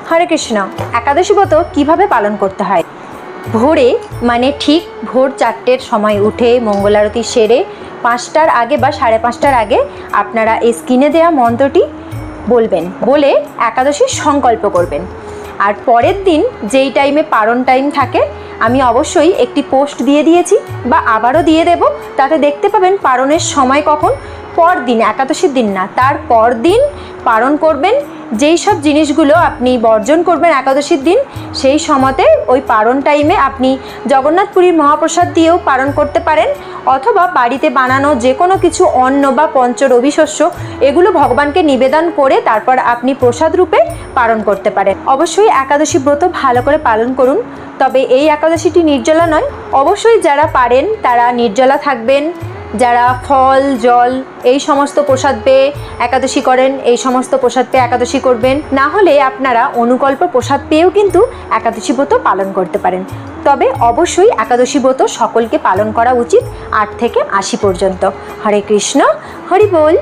হরে কৃষ্ণ। একাদশী ব্রত কীভাবে পালন করতে হয়? ভোরে মানে ঠিক ভোর 4টের সময় উঠে মঙ্গল আরতি সেরে 5টার আগে বা 5:30টার আগে আপনারা এই স্ক্রিনে দেওয়া মন্ত্রটি বলবেন, বলে একাদশীর সংকল্প করবেন। আর পরের দিন যেই টাইমে পারণ টাইম থাকে আমি অবশ্যই একটি পোস্ট দিয়ে দিয়েছি বা আবারও দিয়ে দেব, তাতে দেখতে পাবেন পারণের সময় কখন। পরদিন, একাদশীর দিন না, তার পরদিন পারণ করবেন। যেই সব জিনিসগুলো আপনি বর্জন করবেন একাদশীর দিন, সেই সময়তে ওই পারণ টাইমে আপনি জগন্নাথপুরীর মহাপ্রসাদ দিয়েও পারণ করতে পারেন, অথবা বাড়িতে বানানো যে কোনো কিছু অন্ন বা পঞ্চরবি শস্য এগুলো ভগবানকে নিবেদন করে তারপর আপনি প্রসাদ রূপে পালন করতে পারেন। অবশ্যই একাদশী ব্রত ভালো করে পালন করুন। তবে এই একাদশীটি নির্জলা নয়, অবশ্যই যারা পারেন তারা নির্জলা থাকবেন। যারা ফল জল এই সমস্ত প্রসাদ পেয়ে একাদশী করেন, এই সমস্ত প্রসাদ পেয়ে একাদশী করবেন। না হলে আপনারা অনুকল্প প্রসাদ পেয়েও কিন্তু একাদশী ব্রত পালন করতে পারেন। তবে অবশ্যই একাদশী ব্রত সকলকে পালন করা উচিত 8 থেকে 80 পর্যন্ত। হরে কৃষ্ণ, হরি বল।